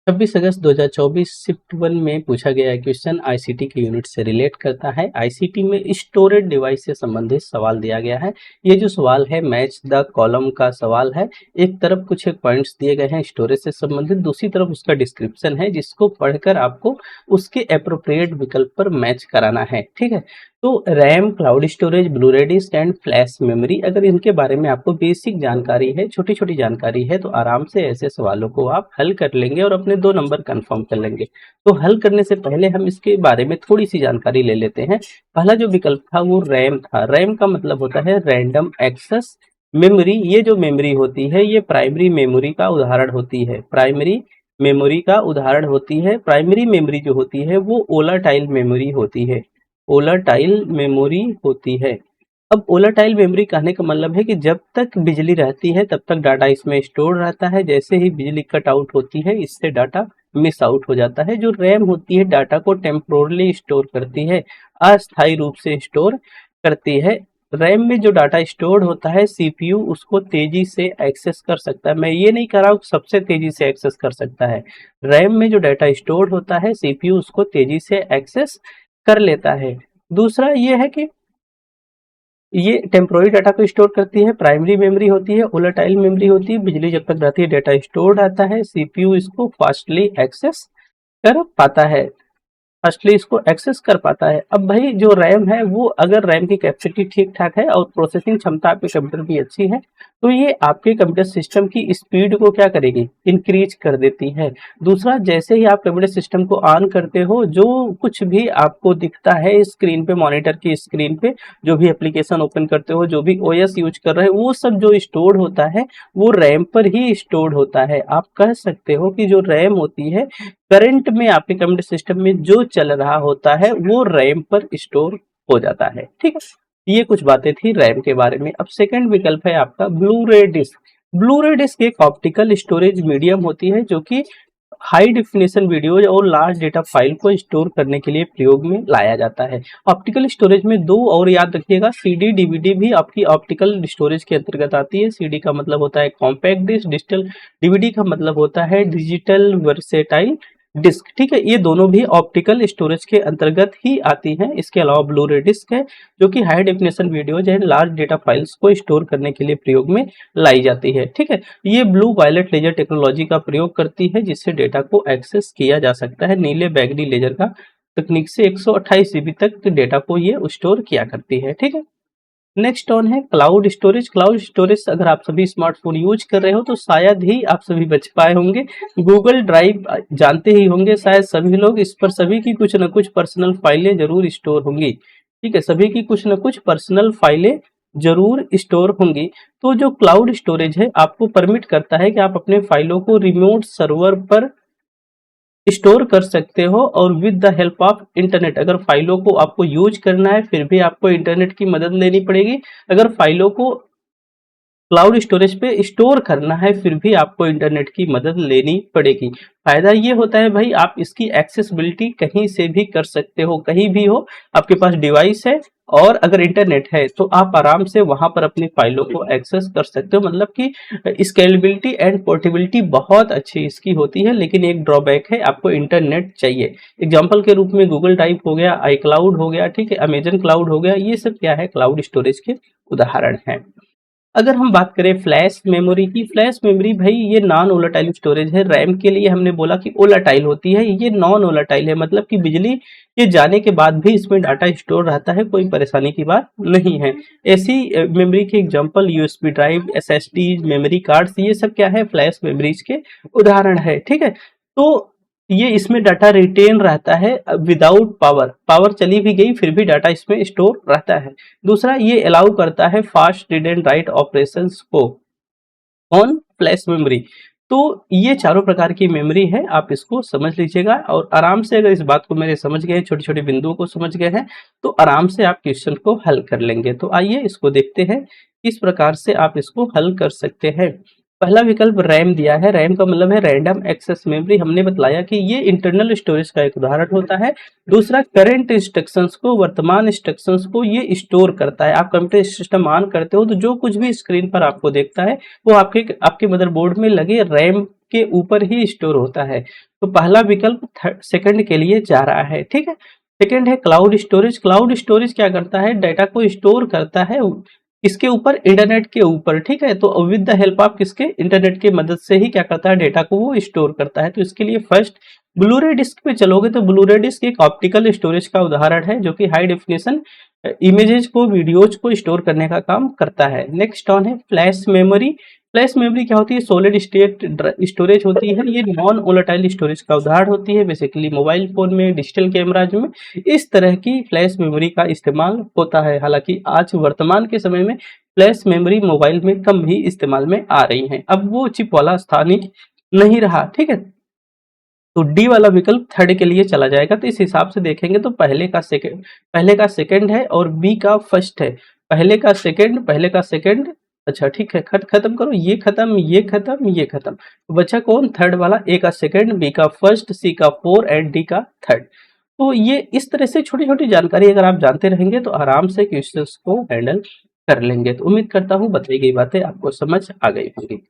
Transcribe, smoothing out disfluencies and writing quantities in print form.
26 अगस्त 2024 shift 1 में पूछा गया क्वेश्चन आईसीटी के यूनिट से रिलेट करता है। आईसीटी में स्टोरेज डिवाइस से संबंधित सवाल दिया गया है। ये जो सवाल है मैच द कॉलम का सवाल है। एक तरफ कुछ एक पॉइंट्स दिए गए हैं स्टोरेज से संबंधित, दूसरी तरफ उसका डिस्क्रिप्शन है जिसको पढ़कर आपको उसके एप्रोप्रिएट विकल्प पर मैच कराना है। ठीक है, तो RAM, cloud storage, Blu ray disc and flash memory, अगर इनके बारे में आपको बेसिक जानकारी है, छोटी छोटी जानकारी है, तो आराम से ऐसे सवालों को आप हल कर लेंगे और अपने 2 नंबर कंफर्म कर लेंगे। तो हल करने से पहले हम इसके बारे में थोड़ी सी जानकारी ले लेते हैं। पहला जो विकल्प था वो रैम था। रैम का मतलब होता है रैंडम एक्सेस मेमोरी। ये जो मेमोरी होती है ये प्राइमरी मेमोरी का उदाहरण होती है। प्राइमरी मेमोरी का उदाहरण होती है। प्राइमरी मेमोरी जो होती है वो वोलेटाइल मेमोरी होती है। वोलेटाइल मेमोरी होती है। अब वोलेटाइल मेमोरी कहने का मतलब है कि जब तक बिजली रहती है तब तक डाटा इसमें स्टोर रहता है। जैसे ही बिजली कट आउट होती है इससे डाटा मिस आउट हो जाता है। जो रैम होती है डाटा को टेम्पोरली स्टोर करती है, अस्थायी रूप से स्टोर करती है। रैम में जो डाटा स्टोर होता है सीपीयू उसको तेजी से एक्सेस कर सकता है। मैं ये नहीं कह रहा हूँ सबसे तेजी से एक्सेस कर सकता है। रैम में जो डाटा स्टोर होता है सीपीयू उसको तेजी से एक्सेस कर लेता है। दूसरा ये है कि ये टेम्पोररी डाटा को स्टोर करती है। प्राइमरी मेमोरी होती है, वोलेटाइल मेमोरी होती है। बिजली जब तक रहती है डाटा स्टोर रहता है। सीपीयू इसको फास्टली एक्सेस कर पाता है, असली इसको एक्सेस कर पाता है। अब भाई जो रैम है वो अगर रैम की कैपेसिटी ठीक ठाक है और प्रोसेसिंग क्षमता आपके कंप्यूटर की अच्छी है तो ये आपके कंप्यूटर सिस्टम की स्पीड को क्या करेगी, इंक्रीज कर देती है। दूसरा, जैसे ही आप कंप्यूटर सिस्टम को ऑन करते हो जो कुछ भी आपको दिखता है स्क्रीन पे, मॉनिटर की स्क्रीन पे, जो भी एप्लीकेशन ओपन करते हो, जो भी ओएस यूज कर रहे हो, वो सब जो स्टोर होता है वो रैम पर ही स्टोर होता है। आप कह सकते हो कि जो रैम होती है करंट में आपके कंप्यूटर सिस्टम में जो चल रहा होता है वो रैम पर स्टोर हो जाता है। ठीक है, ये कुछ बातें थी रैम के बारे में। अब सेकंड विकल्प है आपका ब्लू रे डिस्क। ब्लू रे डिस्क एक ऑप्टिकल स्टोरेज मीडियम होती है जो कि हाई डिफिनेशन वीडियो और लार्ज डेटा फाइल को स्टोर करने के लिए प्रयोग में लाया जाता है। ऑप्टिकल स्टोरेज में दो और याद रखिएगा, सीडी डीवीडी भी आपकी ऑप्टिकल स्टोरेज के अंतर्गत आती है। सीडी का मतलब होता है कॉम्पैक्ट डिस्क, डिजिटल डीवीडी का मतलब होता है डिजिटल वर्सेटाइल डिस्क। ठीक है, ये दोनों भी ऑप्टिकल स्टोरेज के अंतर्गत ही आती हैं। इसके अलावा ब्लू रे डिस्क है जो कि high definition videos and large data files को स्टोर करने के लिए प्रयोग में लाई जाती है। ठीक है, ये ब्लू वायलेट लेजर टेक्नोलॉजी का प्रयोग करती है जिससे डेटा को एक्सेस किया जा सकता है। नीले बैगनी लेजर का तकनीक से 128 जीबी तक डेटा को ये स्टोर किया करती है। ठीक है, नेक्स्ट ऑन है क्लाउड स्टोरेज। क्लाउड स्टोरेज अगर आप सभी स्मार्टफोन यूज कर रहे हो तो शायद ही आप सभी बच पाए होंगे। गूगल ड्राइव जानते ही होंगे शायद सभी लोग, इस पर सभी की कुछ न कुछ पर्सनल फाइलें जरूर स्टोर होंगी। ठीक है, सभी की कुछ न कुछ पर्सनल फाइलें जरूर स्टोर होंगी। तो जो क्लाउड स्टोरेज है आपको परमिट करता है कि आप अपने फाइलों को रिमोट सर्वर पर स्टोर कर सकते हो और with the help of internet. अगर फाइलों को आपको यूज करना है फिर भी आपको इंटरनेट की मदद लेनी पड़ेगी। अगर फाइलों को क्लाउड स्टोरेज पे स्टोर करना है फिर भी आपको इंटरनेट की मदद लेनी पड़ेगी। फायदा ये होता है भाई आप इसकी एक्सेसिबिलिटी कहीं से भी कर सकते हो, कहीं भी हो आपके पास डिवाइस है और अगर इंटरनेट है तो आप आराम से वहां पर अपनी फाइलों को एक्सेस कर सकते हो। मतलब कि स्केलेबिलिटी एंड पोर्टेबिलिटी बहुत अच्छी इसकी होती है, लेकिन एक ड्रॉबैक है, आपको इंटरनेट चाहिए। एग्जाम्पल के रूप में गूगल ड्राइव हो गया, आई क्लाउड हो गया, ठीक है, अमेजन क्लाउड हो गया, ये सब क्या है, क्लाउड स्टोरेज के उदाहरण है। अगर हम बात करें फ्लैश मेमोरी की, फ्लैश मेमोरी भाई ये नॉन वोलेटाइल स्टोरेज है। रैम के लिए हमने बोला कि वोलेटाइल होती है, ये नॉन वोलेटाइल है, मतलब कि बिजली के जाने के बाद भी इसमें डाटा स्टोर रहता है, कोई परेशानी की बात नहीं है। ऐसी मेमोरी के example USB drive, SSD, memory cards, ये सब क्या है, फ्लैश मेमोरीज के उदाहरण है। ठीक है, तो ये इसमें डाटा रिटेन रहता है विदाउट पावर, पावर चली भी गई फिर भी डाटा इसमें स्टोर रहता है। दूसरा, ये अलाउ करता है fast read and right operations को ऑन फ्लैश मेमोरी। तो ये चारों प्रकार की मेमोरी है, आप इसको समझ लीजिएगा और आराम से अगर इस बात को मेरे समझ गए, छोटे छोटे बिंदुओं को समझ गए हैं तो आराम से आप क्वेश्चन को हल कर लेंगे। तो आइए इसको देखते हैं किस प्रकार से आप इसको हल कर सकते हैं। पहला विकल्प रैम दिया है। रैम का मतलब है रैंडम एक्सेस मेमोरी। हमने बताया कि ये इंटरनल स्टोरेज का एक उदाहरण होता है। दूसरा, करंट इंस्ट्रक्शंस को, वर्तमान इंस्ट्रक्शंस को ये स्टोर करता है। आप कंप्यूटर सिस्टम ऑन करते हो तो जो कुछ भी स्क्रीन पर आपको देखता है वो आपके मदरबोर्ड में लगे रैम के ऊपर ही स्टोर होता है। तो पहला विकल्प सेकंड के लिए जा रहा है, ठीक है। सेकंड है क्लाउड स्टोरेज। क्लाउड स्टोरेज क्या करता है, डाटा को स्टोर करता है किसके ऊपर, इंटरनेट के ऊपर, ठीक है। तो विद द हेल्प ऑफ किसके, इंटरनेट की मदद से ही क्या करता है, डेटा को वो स्टोर करता है। तो इसके लिए फर्स्ट ब्लूरे डिस्क पे चलोगे तो ब्लूरे डिस्क एक ऑप्टिकल स्टोरेज का उदाहरण है जो कि हाई डेफिनेशन इमेजेस को, वीडियोज को स्टोर करने का काम करता है। नेक्स्ट ऑन है फ्लैश मेमोरी। फ्लैश मेमोरी क्या होती है, सॉलिड स्टेट स्टोरेज होती है, ये नॉन वोलेटाइल स्टोरेज का उदाहरण होती है। बेसिकली मोबाइल फोन में, डिजिटल कैमराज में इस तरह की फ्लैश मेमोरी का इस्तेमाल होता है। हालांकि आज वर्तमान के समय में फ्लैश मेमोरी मोबाइल में कम ही इस्तेमाल में आ रही है, अब वो चिप वाला स्थान ही नहीं रहा, ठीक है। तो डी वाला विकल्प थर्ड के लिए चला जाएगा। तो इस हिसाब से देखेंगे तो पहले का सेकंड है और बी का फर्स्ट है। पहले का सेकंड, अच्छा ठीक है, खत्म करो, ये खत्म, ये खत्म, ये खत्म, तो बचा कौन, थर्ड वाला। ए का सेकंड, बी का फर्स्ट, सी का फोर एंड डी का थर्ड। तो ये इस तरह से छोटी छोटी जानकारी अगर आप जानते रहेंगे तो आराम से क्वेश्चंस को हैंडल कर लेंगे। तो उम्मीद करता हूँ बताई गई बातें आपको समझ आ गई होंगी।